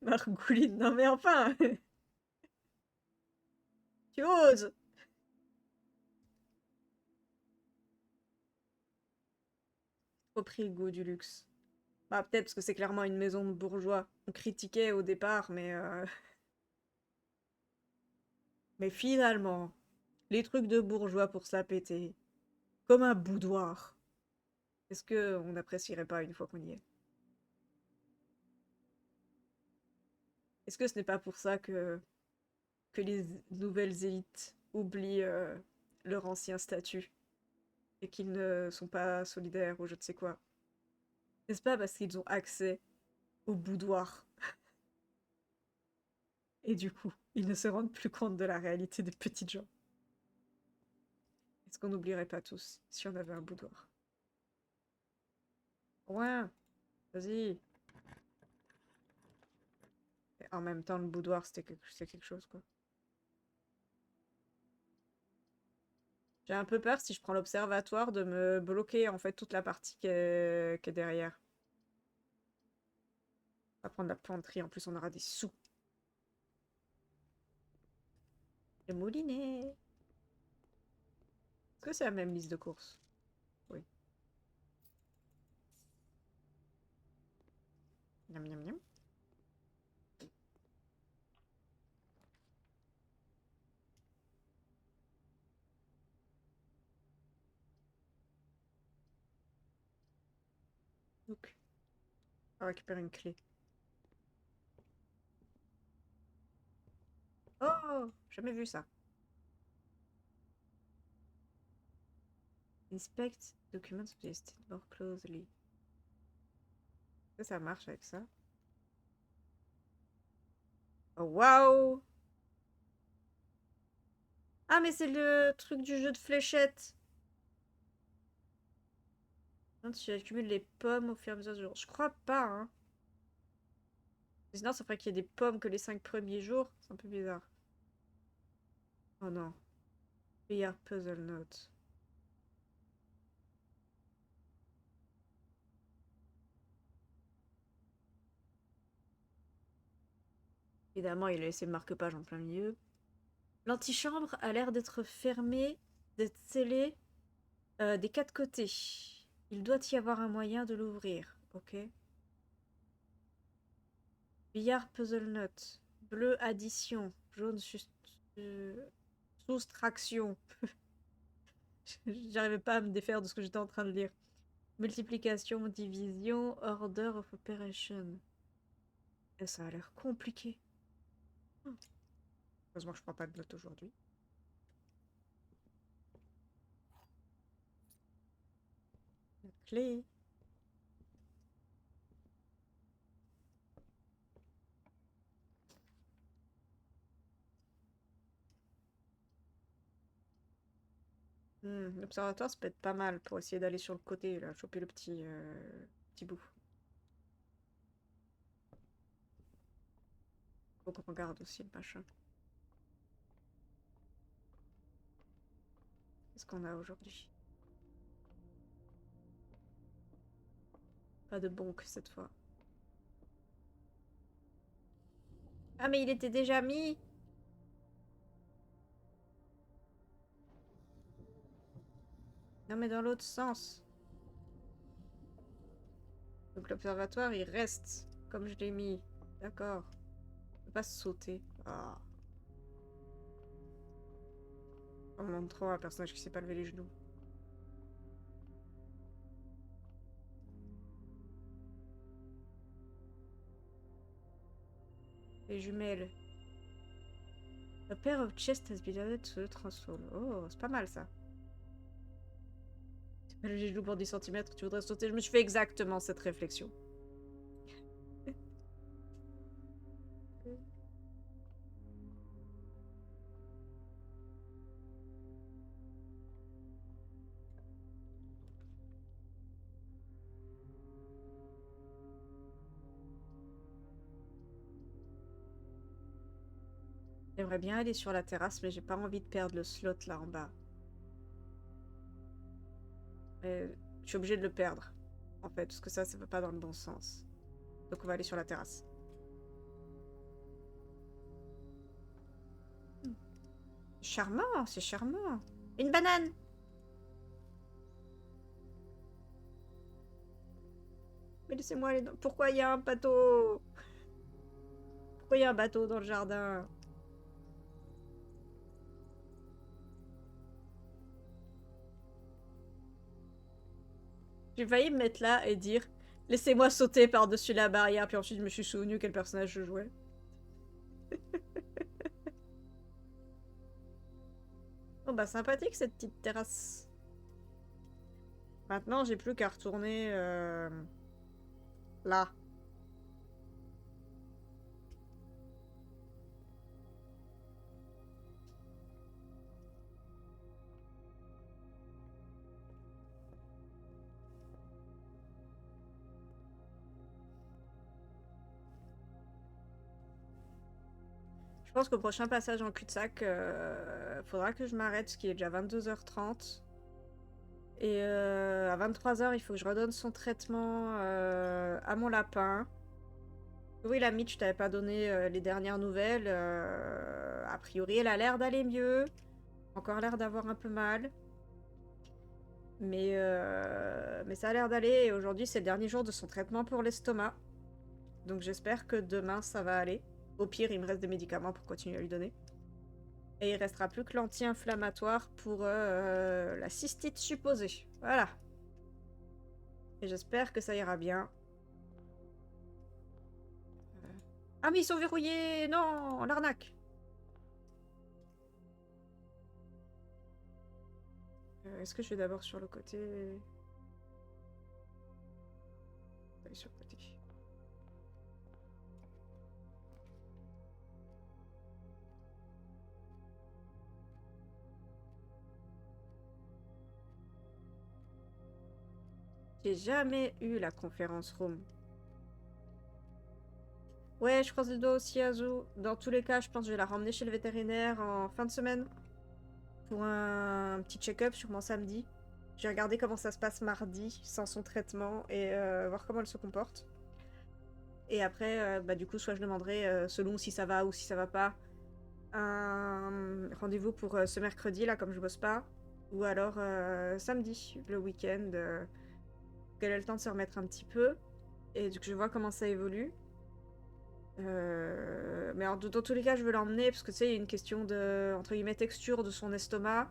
Margouline, non mais enfin, tu oses. Au prix le goût du luxe. Bah peut-être parce que c'est clairement une maison de bourgeois. On critiquait au départ, mais finalement, les trucs de bourgeois pour se la péter. Comme un boudoir. Est-ce que on n'apprécierait pas une fois qu'on y est? Est-ce que ce n'est pas pour ça que les nouvelles élites oublient leur ancien statut et qu'ils ne sont pas solidaires ou je ne sais quoi? N'est-ce pas parce qu'ils ont accès au boudoir et du coup, ils ne se rendent plus compte de la réalité des petites gens? Est-ce qu'on n'oublierait pas tous si on avait un boudoir? Ouais, vas-y. Et en même temps, le boudoir, c'est quelque chose, quoi. J'ai un peu peur, si je prends l'observatoire, de me bloquer, en fait, toute la partie qui est derrière. On va prendre la penderie, en plus, on aura des sous. Le moulinet. Est-ce que c'est la même liste de courses? Oui. Miam, miam, miam. Donc, on va récupérer une clé. Oh! Jamais vu ça. Inspect documents placed more closely. Est-ce que ça marche avec ça? Oh, waouh! Ah, mais c'est le truc du jeu de fléchettes. Non, tu accumules les pommes au fur et à mesure du jour. Je crois pas, hein. Sinon, ça ferait qu'il y ait des pommes que les 5 premiers jours. C'est un peu bizarre. Oh non. VR Puzzle Note. Évidemment, il a laissé le marque-page en plein milieu. L'antichambre a l'air d'être fermée, d'être scellée des 4 côtés. Il doit y avoir un moyen de l'ouvrir. Ok. Billard Puzzle Note. Bleu addition. Jaune soustraction. J'arrivais pas à me défaire de ce que j'étais en train de lire. Multiplication, division, order of operation. Et ça a l'air compliqué. Heureusement que je prends pas de notes aujourd'hui. La clé. L'observatoire, ça peut être pas mal pour essayer d'aller sur le côté, là, choper le petit bout. Faut qu'on regarde aussi le machin. Qu'est-ce qu'on a aujourd'hui? Pas de bonk cette fois. Ah, mais il était déjà mis! Non, mais dans l'autre sens. Donc l'observatoire, il reste comme je l'ai mis. D'accord. On peut pas sauter. Ah. On montre trop un personnage qui sait pas lever les genoux. Les jumelles. A pair of chest has been added to the transform. Oh, c'est pas mal ça. C'est pas les genoux pour 10 cm, tu voudrais sauter. Je me suis fait exactement cette réflexion. J'aimerais bien aller sur la terrasse, mais j'ai pas envie de perdre le slot là en bas. Mais je suis obligée de le perdre, en fait, parce que ça va pas dans le bon sens. Donc on va aller sur la terrasse. Charmant, c'est charmant. Une banane! Mais laissez-moi aller dans... Pourquoi il y a un bateau? Pourquoi il y a un bateau dans le jardin? J'ai failli me mettre là et dire laissez-moi sauter par-dessus la barrière, puis ensuite je me suis souvenu quel personnage je jouais. Bon bah sympathique cette petite terrasse. Maintenant j'ai plus qu'à retourner là. Je pense qu'au prochain passage en cul-de-sac, faudra que je m'arrête parce qu'il est déjà 22h30. Et à 23h, il faut que je redonne son traitement à mon lapin. Oui, la Mitch, je t'avais pas donné les dernières nouvelles. A priori, elle a l'air d'aller mieux. Encore l'air d'avoir un peu mal. Mais ça a l'air d'aller. Et aujourd'hui, c'est le dernier jour de son traitement pour l'estomac. Donc j'espère que demain, ça va aller. Au pire, il me reste des médicaments pour continuer à lui donner. Et il restera plus que l'anti-inflammatoire pour la cystite supposée. Voilà. Et j'espère que ça ira bien. Ah mais ils sont verrouillés! Non! L'arnaque! Est-ce que je vais d'abord sur le côté? Aller sur le côté. J'ai jamais eu la conférence room. Ouais, je croise les doigts aussi, Azu. Dans tous les cas, je pense que je vais la ramener chez le vétérinaire en fin de semaine. Pour un petit check-up sur mon samedi. Je vais regarder comment ça se passe mardi, sans son traitement, et voir comment elle se comporte. Et après, bah, du coup, soit je demanderai, selon si ça va ou si ça va pas, un rendez-vous pour ce mercredi, là, comme je bosse pas. Ou alors samedi, le week-end, qu'elle ait le temps de se remettre un petit peu. Et que je vois comment ça évolue. Mais dans tous les cas, je veux l'emmener parce que tu sais, il y a une question de, entre guillemets, texture de son estomac.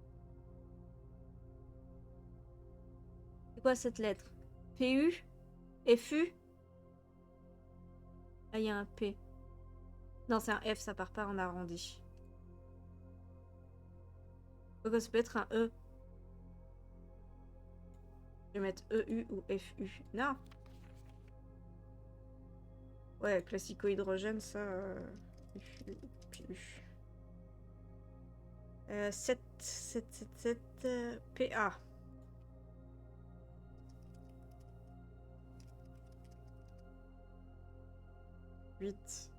C'est quoi cette lettre? PU? FU? Ah, il y a un P. Non, c'est un F, ça part pas en arrondi. Pourquoi ça peut être un E? Je vais mettre EU ou FU. Non. Ouais, classico-hydrogène, ça... FU, PU. 7, 7, 7, 7, PA. Huit.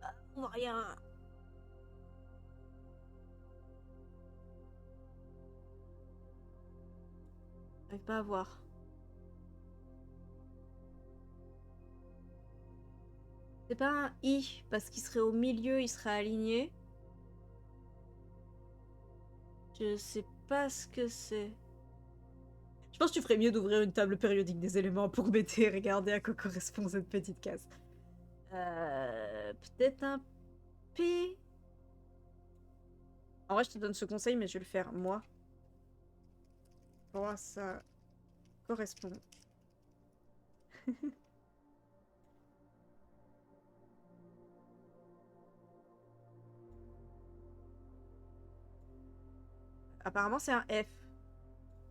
Ah, on voit rien. J'arrive pas à voir. C'est pas un I, parce qu'il serait au milieu, il serait aligné. Je sais pas ce que c'est. Je pense que tu ferais mieux d'ouvrir une table périodique des éléments pour m'aider et regarder à quoi correspond cette petite case. Peut-être un P. En vrai, je te donne ce conseil, mais je vais le faire moi. Pour voir si ça correspond. Apparemment, c'est un F.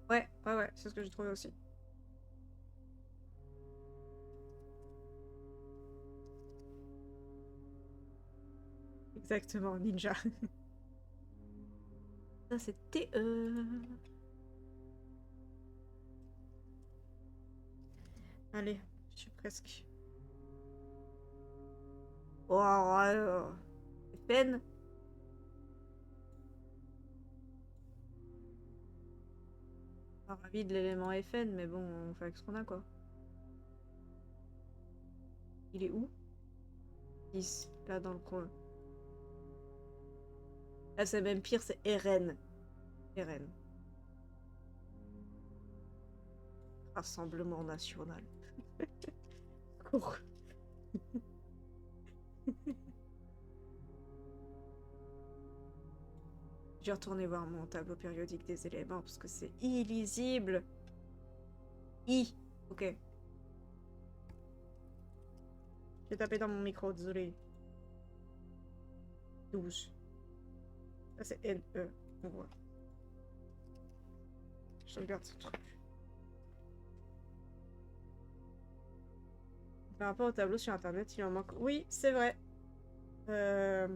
Ouais, ouais, ouais, c'est ce que j'ai trouvé aussi. Exactement, ninja. Ça, c'est TE. Allez, je suis presque. Oh, peine. Pas ravi de l'élément FN, mais bon, on fait avec ce qu'on a, quoi. Il est où? 10, là, dans le coin. Là, c'est même pire, c'est RN. RN. Rassemblement national. Cours. Je vais retourner voir mon tableau périodique des éléments parce que c'est illisible. I. Ok. J'ai tapé dans mon micro, désolé. 12. Ça, c'est NE. On voit. Je regarde ce truc. Par rapport au tableau sur internet, il en manque. Oui, c'est vrai. Euh...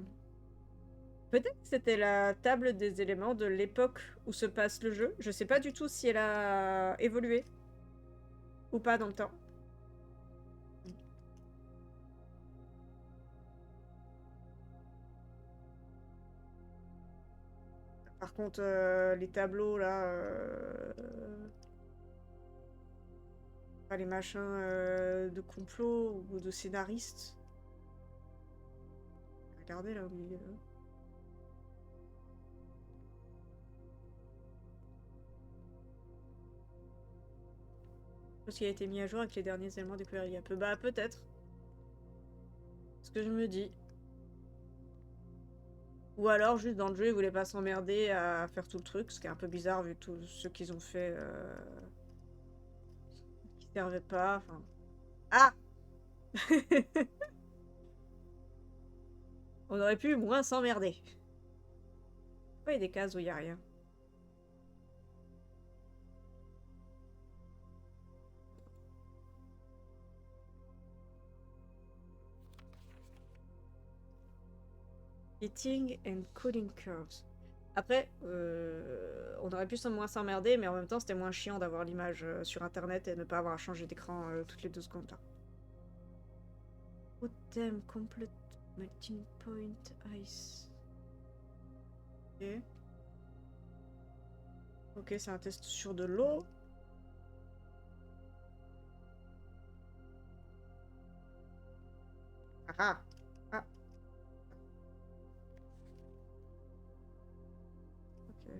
Peut-être que c'était la table des éléments de l'époque où se passe le jeu. Je sais pas du tout si elle a évolué ou pas dans le temps. Par contre, les tableaux là, pas les machins de complot ou de scénaristes. Regardez là au milieu. Parce qu'il a été mis à jour avec les derniers éléments découverts il y a peu. Bah peut-être. Ce que je me dis. Ou alors juste dans le jeu ils voulaient pas s'emmerder à faire tout le truc, ce qui est un peu bizarre vu tout ce qu'ils ont fait qui servait pas. Enfin. Ah. On aurait pu moins s'emmerder. Pourquoi il y a des cases où il y a rien? Heating and cooling curves. Après, on aurait pu moins s'emmerder, mais en même temps, c'était moins chiant d'avoir l'image sur internet et ne pas avoir à changer d'écran toutes les 2 secondes. Là. Totem complete melting point ice. Ok. Ok, c'est un test sur de l'eau. Ah ah. Ah. Ok.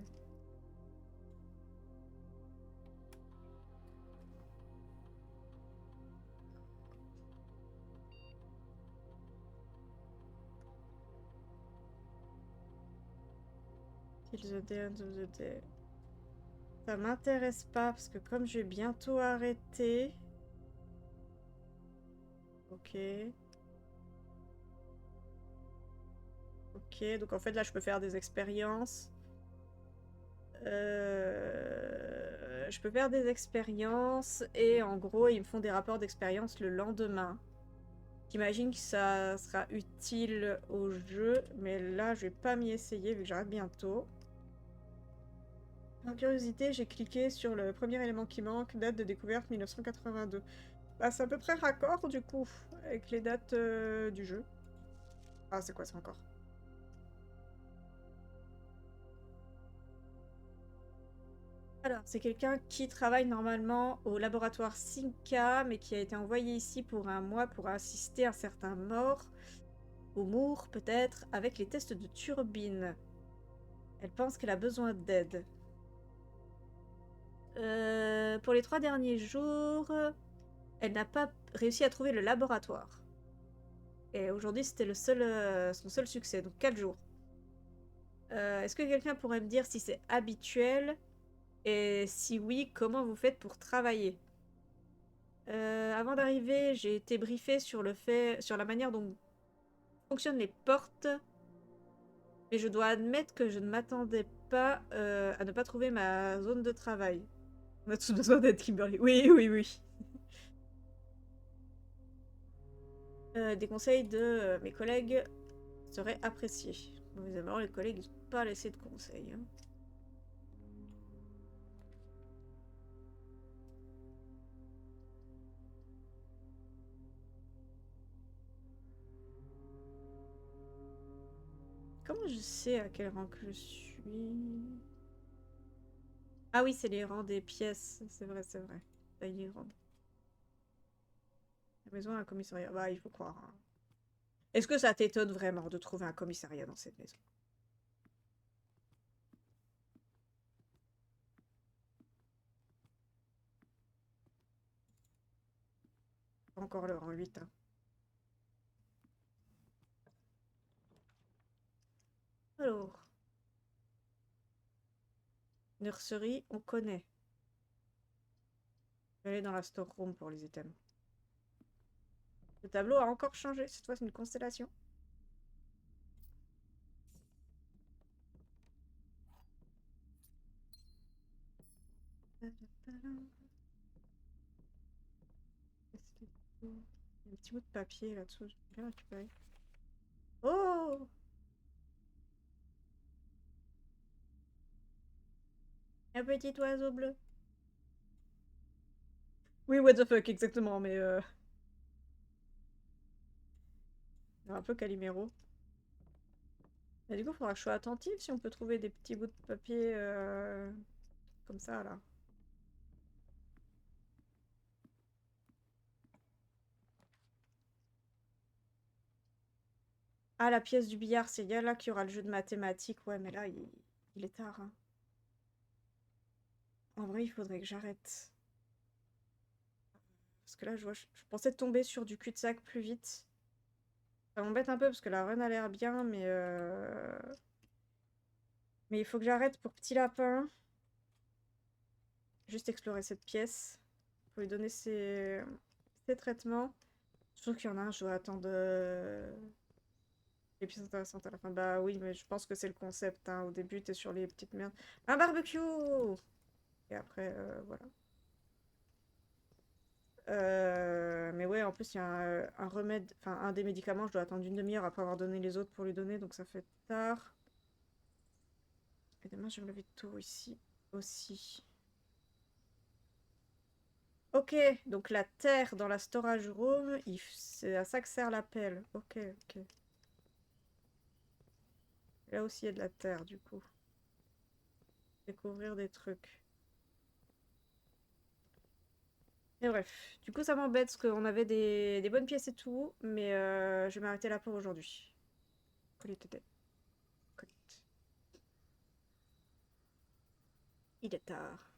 Till the end of the day. Ça m'intéresse pas parce que comme je vais bientôt arrêter... Ok. Ok, donc en fait là je peux faire des expériences. Je peux faire des expériences et en gros ils me font des rapports d'expérience le lendemain. J'imagine que ça sera utile au jeu, mais là je vais pas m'y essayer vu que j'arrête bientôt. Par curiosité, j'ai cliqué sur le premier élément qui manque, date de découverte 1982. Bah, c'est à peu près raccord du coup avec les dates du jeu. Ah, c'est quoi ça encore? Alors, c'est quelqu'un qui travaille normalement au laboratoire Sinca, mais qui a été envoyé ici pour un mois pour assister un certain mort, ou Moore peut-être, avec les tests de turbine. Elle pense qu'elle a besoin d'aide. Pour les 3 derniers jours, elle n'a pas réussi à trouver le laboratoire. Et aujourd'hui, c'était son seul succès, donc 4 jours. Est-ce que quelqu'un pourrait me dire si c'est habituel? Et si oui, comment vous faites pour travailler? Avant d'arriver, j'ai été briefée sur la manière dont fonctionnent les portes. Mais je dois admettre que je ne m'attendais pas à ne pas trouver ma zone de travail. On a tous besoin d'aide, Kimberly. Oui, oui, oui. Des conseils de mes collègues seraient appréciés. Bon, évidemment, les collègues n'ont pas laissé de conseils. Hein. Comment je sais à quel rang que je suis? Ah oui, c'est les rangs des pièces. C'est vrai, c'est vrai. Ça y est, rang. La maison a un commissariat. Bah, il faut croire. Hein. Est-ce que ça t'étonne vraiment de trouver un commissariat dans cette maison? Pas encore le rang 8. Hein. Alors, nurserie, on connaît. Je vais aller dans la storeroom pour les items. Le tableau a encore changé. Cette fois, c'est une constellation. Il y a un petit bout de papier là-dessous. Je vais bien récupérer. Oh! Un petit oiseau bleu. Oui, what the fuck, exactement, mais un peu Calimero. Et du coup, il faudra que je sois attentive si on peut trouver des petits bouts de papier comme ça, là. Ah, la pièce du billard, c'est là qu'il y aura le jeu de mathématiques. Ouais, mais là, il est tard. Hein. En vrai, il faudrait que j'arrête. Parce que là, je pensais tomber sur du cul-de-sac plus vite. Ça m'embête un peu parce que la run a l'air bien, mais il faut que j'arrête pour Petit Lapin. Juste explorer cette pièce. Pour lui donner ses traitements. Je trouve qu'il y en a un, je dois attendre les pièces intéressantes à la fin. Bah oui, mais je pense que c'est le concept. Hein. Au début, t'es sur les petites merdes. Un barbecue! Et après, voilà. Mais ouais, en plus, il y a un remède, enfin un des médicaments, je dois attendre une demi-heure après avoir donné les autres pour lui donner, donc ça fait tard. Et demain, je vais me lever tôt ici aussi. Ok, donc la terre dans la storage room, c'est à ça que sert la pelle. Ok, ok. Là aussi, il y a de la terre, du coup. Découvrir des trucs. Et bref, du coup, ça m'embête parce qu'on avait des bonnes pièces et tout, mais je vais m'arrêter là pour aujourd'hui. Colite. Il est tard.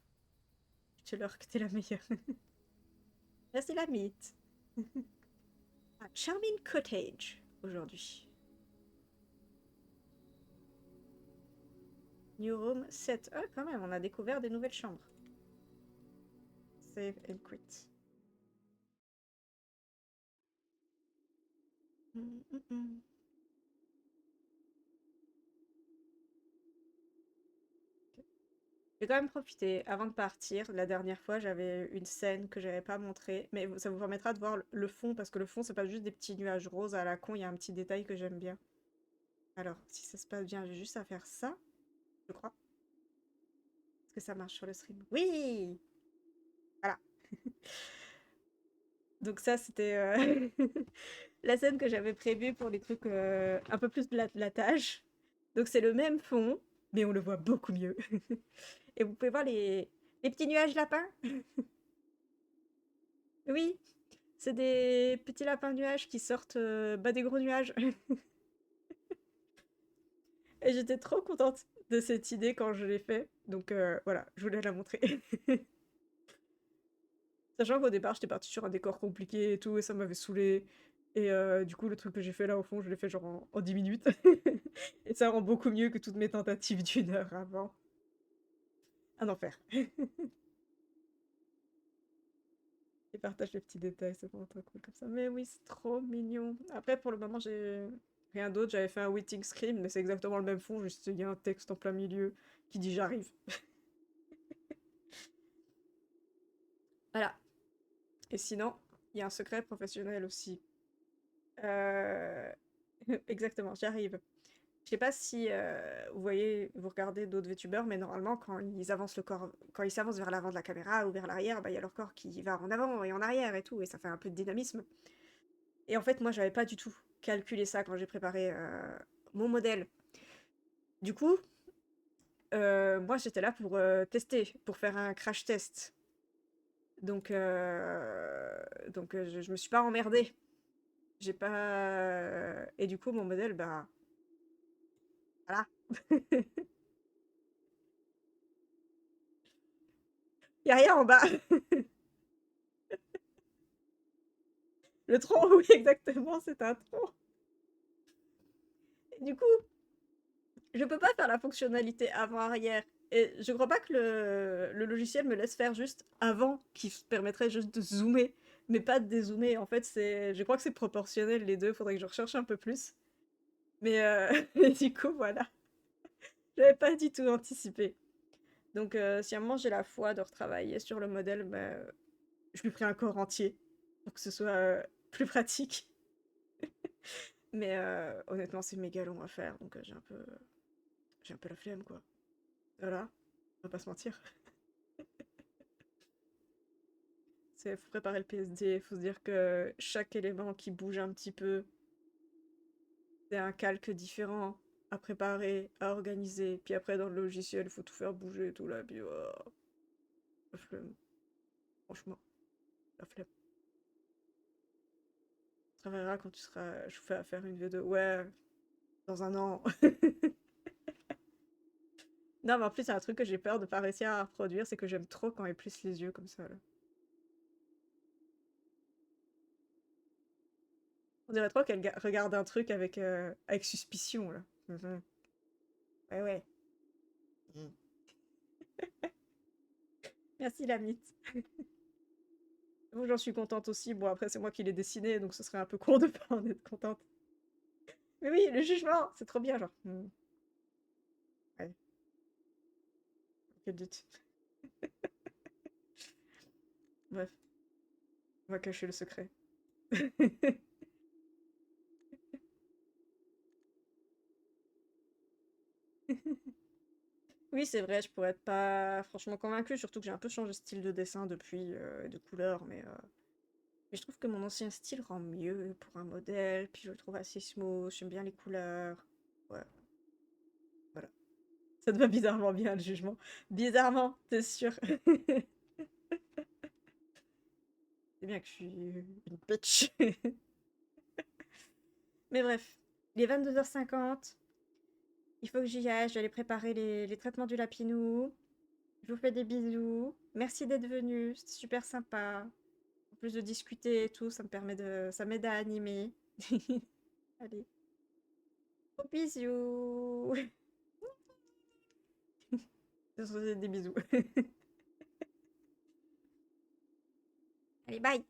Je te leur que t'es la meilleure. Merci la mythe. Ah, Charming Cottage aujourd'hui. New room 7. Ah, quand même, on a découvert des nouvelles chambres. Save and quit. J'ai quand même profité, avant de partir, la dernière fois, j'avais une scène que j'avais pas montrée, mais ça vous permettra de voir le fond, parce que le fond, c'est pas juste des petits nuages roses à la con, il y a un petit détail que j'aime bien. Alors, si ça se passe bien, j'ai juste à faire ça, je crois. Est-ce que ça marche sur le stream? Oui! Voilà. Donc ça, c'était la scène que j'avais prévue pour les trucs un peu plus de la tâche. Donc c'est le même fond, mais on le voit beaucoup mieux. Et vous pouvez voir les petits nuages lapins. Oui, c'est des petits lapins nuages qui sortent des gros nuages. Et j'étais trop contente de cette idée quand je l'ai fait. Donc voilà, je voulais la montrer. Sachant qu'au départ, j'étais partie sur un décor compliqué et tout, et ça m'avait saoulé. Et du coup, le truc que j'ai fait là, au fond, je l'ai fait genre en 10 minutes. Et ça rend beaucoup mieux que toutes mes tentatives d'une heure avant. Un enfer. Et partage les petits détails, c'est vraiment trop cool comme ça. Mais oui, c'est trop mignon. Après, pour le moment, j'ai rien d'autre. J'avais fait un waiting screen, mais c'est exactement le même fond, juste il y a un texte en plein milieu qui dit j'arrive. Voilà. Et sinon, il y a un secret professionnel aussi. Euh, Exactement, j'arrive. Je sais pas si vous voyez, vous regardez d'autres VTubers, mais normalement, quand ils avancent le corps, quand ils s'avancent vers l'avant de la caméra ou vers l'arrière, bah, il y a leur corps qui va en avant et en arrière et tout, et ça fait un peu de dynamisme. Et en fait, moi, j'avais pas du tout calculé ça quand j'ai préparé mon modèle. Du coup, moi, j'étais là pour tester, pour faire un crash test. Donc, je me suis pas emmerdée. J'ai pas. Et du coup, mon modèle, bah. Voilà. Y a rien en bas. Le tronc, oui, exactement, c'est un tronc. Et du coup, je peux pas faire la fonctionnalité avant-arrière. Et je crois pas que le logiciel me laisse faire juste avant, qui permettrait juste de zoomer, mais pas de dézoomer. En fait, je crois que c'est proportionnel les deux, faudrait que je recherche un peu plus. Mais et du coup, voilà. J'avais pas du tout anticipé. Donc, si à un moment j'ai la foi de retravailler sur le modèle, bah, je lui ferai un corps entier pour que ce soit plus pratique. Mais honnêtement, c'est méga long à faire, donc j'ai un peu la flemme, quoi. Voilà, on va pas se mentir. C'est faut préparer le PSD, faut se dire que chaque élément qui bouge un petit peu, c'est un calque différent à préparer, à organiser. Puis après, dans le logiciel, il faut tout faire bouger et tout là. Puis la flemme. Franchement, la flemme. Tu travailleras quand tu seras chauffé à faire une vidéo. Ouais, dans un an. Non, mais en plus, c'est un truc que j'ai peur de pas réussir à reproduire, c'est que j'aime trop quand il plisse les yeux comme ça, là. On dirait trop qu'elle regarde un truc avec suspicion, là. Mhm. Ouais, ouais. Mhm. Merci, la mythe. Bon, j'en suis contente aussi. Bon, après, c'est moi qui l'ai dessiné, donc ce serait un peu con de pas en être contente. Mais oui, le jugement, c'est trop bien, genre. Ouais, quel doute. Bref, on va cacher le secret. Oui, c'est vrai, je pourrais être pas franchement convaincue, surtout que j'ai un peu changé de style de dessin depuis, de couleur, mais je trouve que mon ancien style rend mieux pour un modèle, puis je le trouve assez smooth, j'aime bien les couleurs. Ouais, voilà. Ça te va bizarrement bien, le jugement. Bizarrement, t'es sûr. C'est bien que je suis une bitch. Mais bref, il est 22h50. Il faut que j'y aille, je vais aller préparer les traitements du lapinou. Je vous fais des bisous. Merci d'être venu, c'était super sympa. En plus de discuter et tout, ça m'aide à animer. Allez, gros bisous. Des bisous. Allez, bye!